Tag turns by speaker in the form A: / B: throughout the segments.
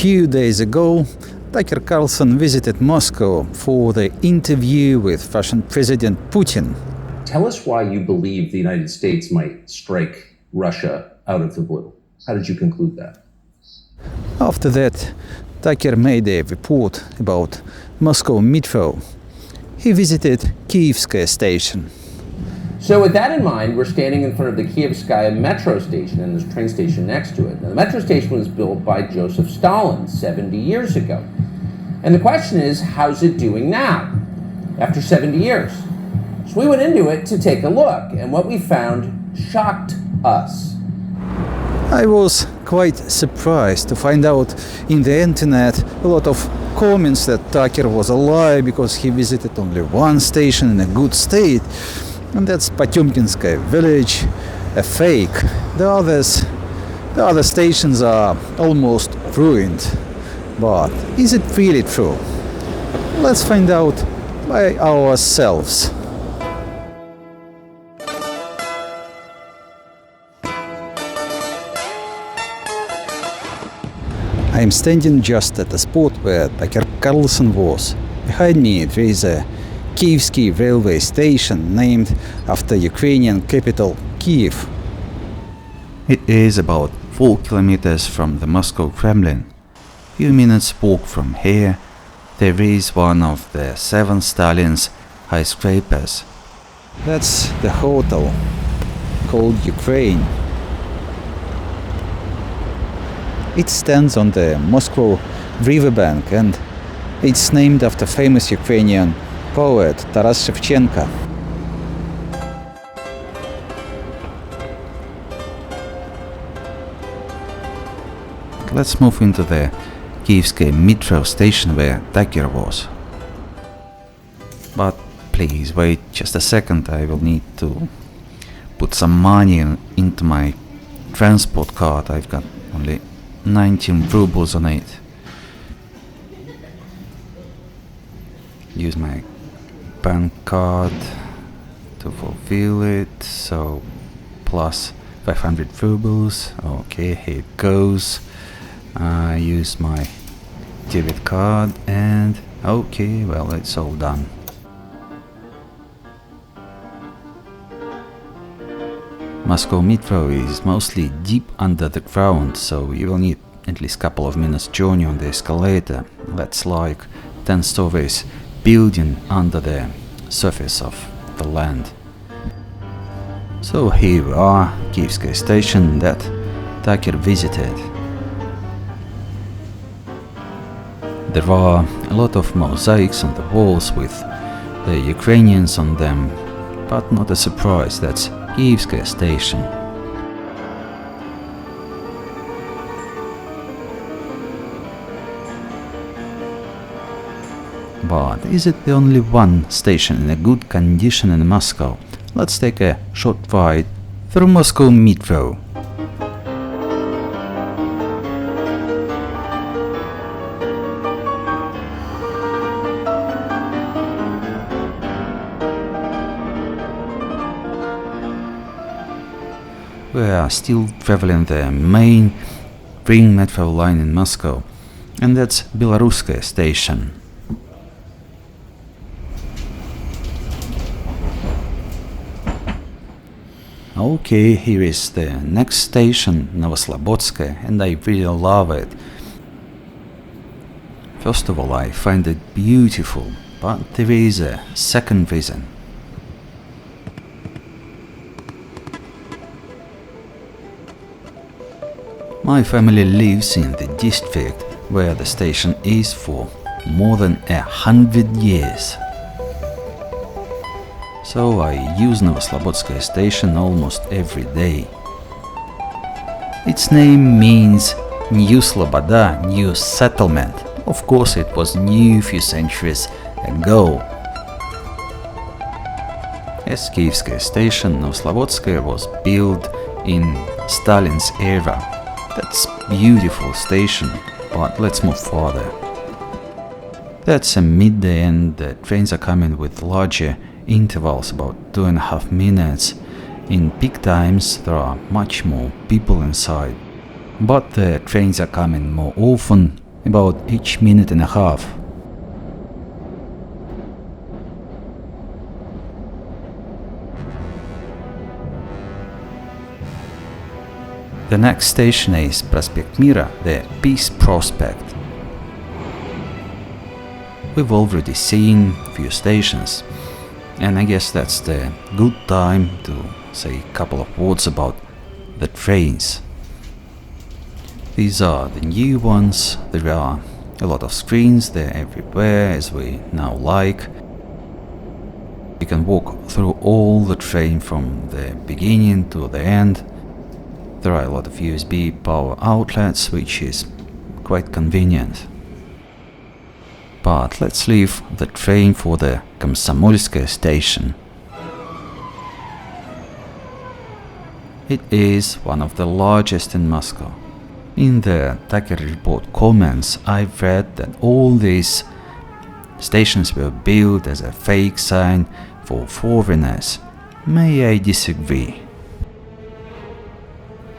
A: few days ago, Tucker Carlson visited Moscow for the interview with Russian President Putin.
B: Tell us why you believe the United States might strike Russia out of the blue. How did you conclude that?
A: After that, Tucker made a report about Moscow Metro. He visited Kievskaya station.
B: So with that in mind, we're standing in front of the Kievskaya metro station, and there's a train station next to it. Now, the metro station was built by Joseph Stalin 70 years ago. And the question is, how's it doing now, after 70 years? So we went into it to take a look, and what we found shocked us.
A: I was quite surprised to find out in the internet a lot of comments that Tucker was a lie because he visited only one station in a good state, and that's Potemkinskaya village, a fake. The other stations are almost ruined. But is it really true? Let's find out by ourselves. I am standing just at the spot where Tucker Carlson was. Behind me there is a Kievsky railway station named after Ukrainian capital Kiev. It is about 4 kilometers from the Moscow Kremlin. Few minutes walk from here, there is one of the 7 Stalin's skyscrapers. That's the hotel called Ukraine. It stands on the Moscow riverbank and it's named after famous Ukrainian poet Taras Shevchenko. Let's move into the Kievskaya metro station where Tucker was. But please wait just a second, I will need to put some money into my transport card. I've got only 19 rubles on it. Use my bank card to fulfill it, so plus 500 rubles. Okay, here it goes. I use my debit card and okay, well, it's all done. Moscow Metro is mostly deep under the ground, so you will need at least a couple of minutes journey on the escalator. That's like 10 stories building under the surface of the land. So here we are, Kievskaya station that Tucker visited. There are a lot of mosaics on the walls with the Ukrainians on them, but not a surprise, that's Kievskaya station. But is it the only one station in a good condition in Moscow? Let's take a short ride through Moscow Metro. We are still traveling the main ring metro line in Moscow, and that's Belaruskaya station. Okay, here is the next station, Novoslobodskaya, and I really love it. First of all, I find it beautiful, but there is a second reason. My family lives in the district where the station is for more than 100 years. So I use Novoslobodskaya station almost every day. Its name means New Sloboda, new settlement. Of course it was new a few centuries ago. As Kievskaya station, Novoslobodskaya was built in Stalin's era. That's beautiful station, but let's move further. That's a midday and the trains are coming with larger intervals, about 2.5 minutes. In peak times there are much more people inside, but the trains are coming more often about each minute and a half. The next station is Prospect Mira, the Peace Prospect. We've already seen few stations, and I guess that's the good time to say a couple of words about the trains. These are the new ones. There are a lot of screens, they're everywhere as we now like. You can walk through all the train from the beginning to the end. There are a lot of USB power outlets, which is quite convenient. But let's leave the train for the Komsomolskaya station. It is one of the largest in Moscow. In the Tucker report comments, I've read that all these stations were built as a fake sign for foreigners. May I disagree?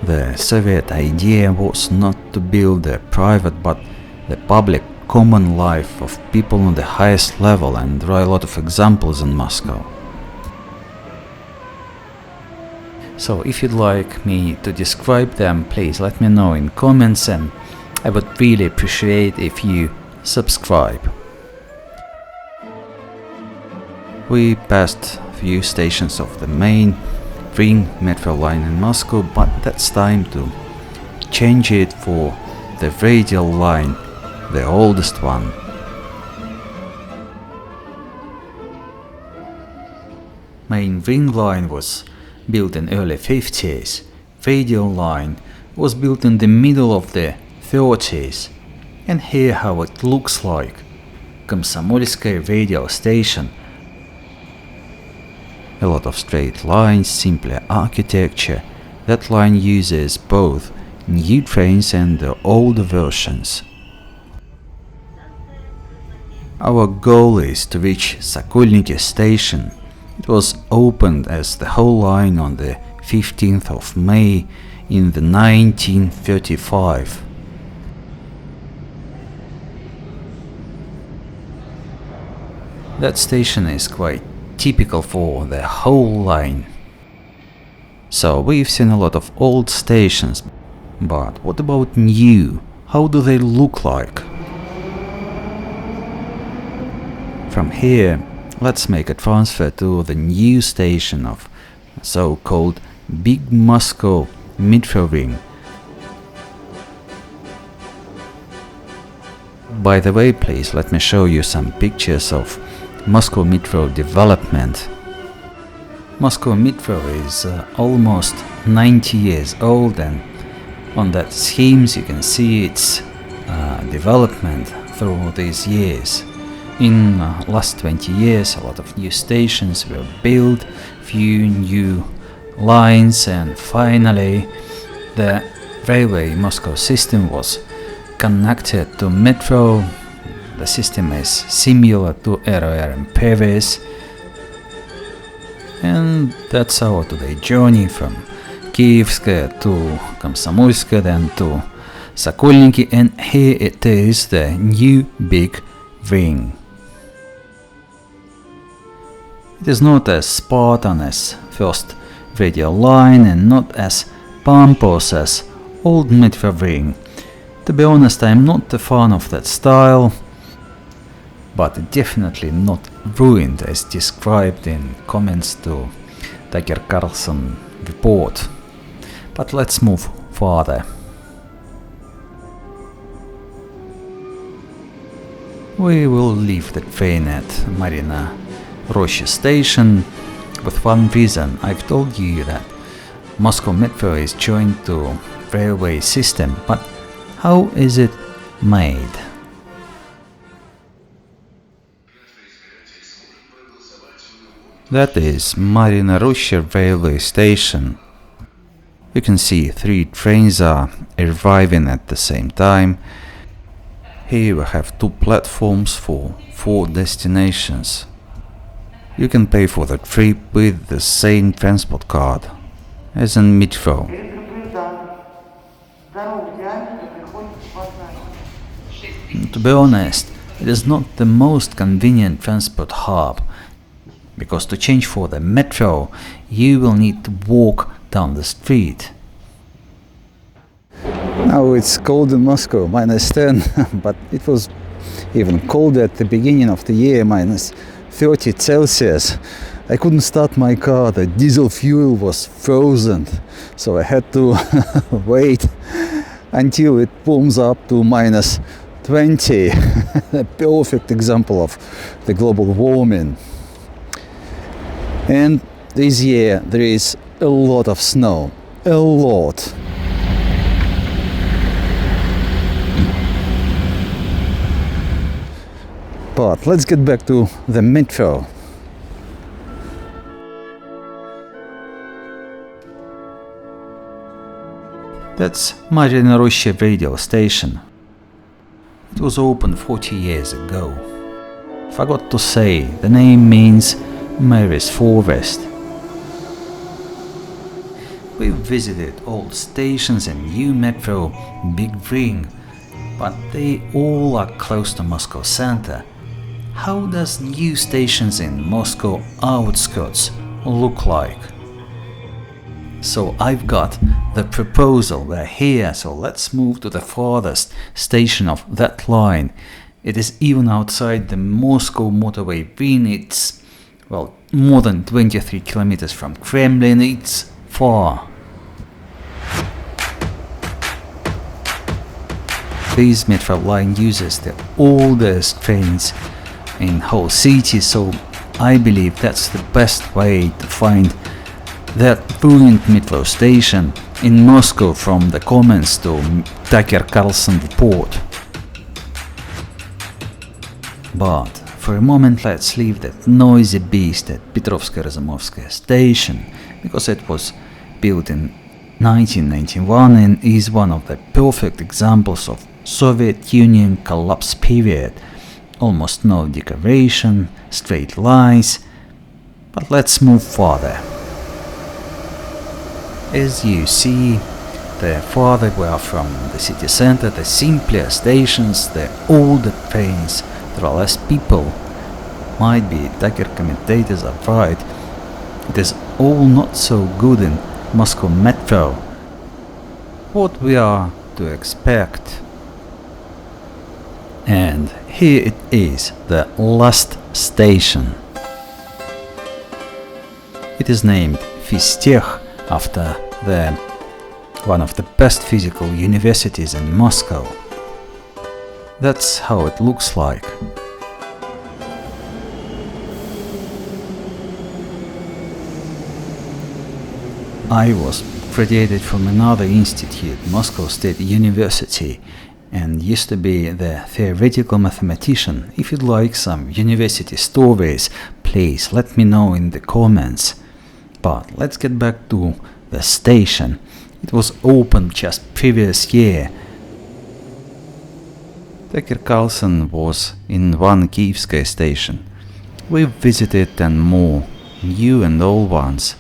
A: The Soviet idea was not to build a private but the public common life of people on the highest level, and there are a lot of examples in Moscow. So if you'd like me to describe them, please let me know in comments, and I would really appreciate if you subscribe. We passed a few stations of the main Ring metro line in Moscow, but that's time to change it for the radial line, the oldest one. Main Ring line was built in early 50s. Radial line was built in the middle of the 30s. And here how it looks like. Komsomolskaya radial station. A lot of straight lines, simple architecture. That line uses both new trains and the older versions. Our goal is to reach Sokolniki station. It was opened as the whole line on the 15th of May in the 1935. That station is quite typical for the whole line. So we've seen a lot of old stations, but what about new? How do they look like? From here, let's make a transfer to the new station of so-called Big Moscow Metro Ring. By the way, please let me show you some pictures of Moscow Metro development. Moscow Metro is almost 90 years old, and on that schemes you can see its development through these years. In last 20 years, a lot of new stations were built, few new lines, and finally the railway Moscow system was connected to metro. The system is similar to ROR in Paris, and that's our today journey from Kievskaya to Komsomolskaya, then to Sokolniki, and here it is, the new big ring. It is not as Spartan as first radial line and not as pompous as old metro ring. To be honest, I'm not a fan of that style, but definitely not ruined as described in comments to Tucker Carlson report. But let's move further. We will leave the train at Marina Roshcha station with one reason. I've told you that Moscow Metro is joined to railway system, but how is it made? That is Marina Roshcha railway station. You can see 3 trains are arriving at the same time. Here we have 2 platforms for 4 destinations. You can pay for the trip with the same transport card as in metro. To be honest, it is not the most convenient transport hub, because to change for the metro, you will need to walk down the street. Now it's cold in Moscow, -10, but it was even colder at the beginning of the year, -30 Celsius. I couldn't start my car, the diesel fuel was frozen, so I had to wait until it warms up to -20. A perfect example of the global warming. And this year there is a lot of snow, a lot. But let's get back to the metro. That's Marina Russia radio station. It was opened 40 years ago. Forgot to say, the name means Mary's Forest. We visited old stations and new metro, big ring, but they all are close to Moscow center. How does new stations in Moscow outskirts look like? So I've got the proposal, we're here, so let's move to the farthest station of that line. It is even outside the Moscow motorway ring. It's, well, more than 23 kilometers from Kremlin. It's far. This metro line uses the oldest trains in whole city, so I believe that's the best way to find that ruined metro station in Moscow from the comments to Tucker Carlson report. But for a moment let's leave that noisy beast at Petrovsko-Razumovskaya station, because it was built in 1991 and is one of the perfect examples of Soviet Union collapse period. Almost no decoration, straight lines. But let's move further. As you see, the farther we are from the city center, the simpler stations, the older trains, there are less people. Might be Tucker commentators are right. It is all not so good in Moscow metro. What we are to expect? And here it is, the last station. It is named Fistech after one of the best physical universities in Moscow. That's how it looks like. I was graduated from another institute, Moscow State University, and used to be the theoretical mathematician. If you'd like some university stories, please let me know in the comments. But let's get back to the station. It was opened just previous year. Tucker Carlson was in one Kievskaya station. We've visited 10 more, new and old ones,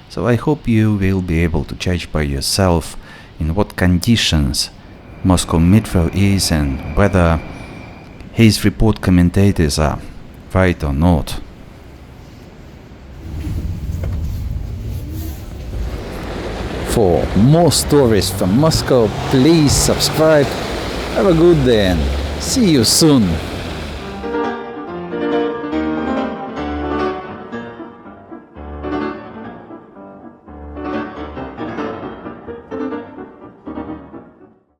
A: so I hope you will be able to judge by yourself in what conditions Moscow metro is and whether his report commentators are right or not. For more stories from Moscow, please subscribe. Have a good day and see you soon.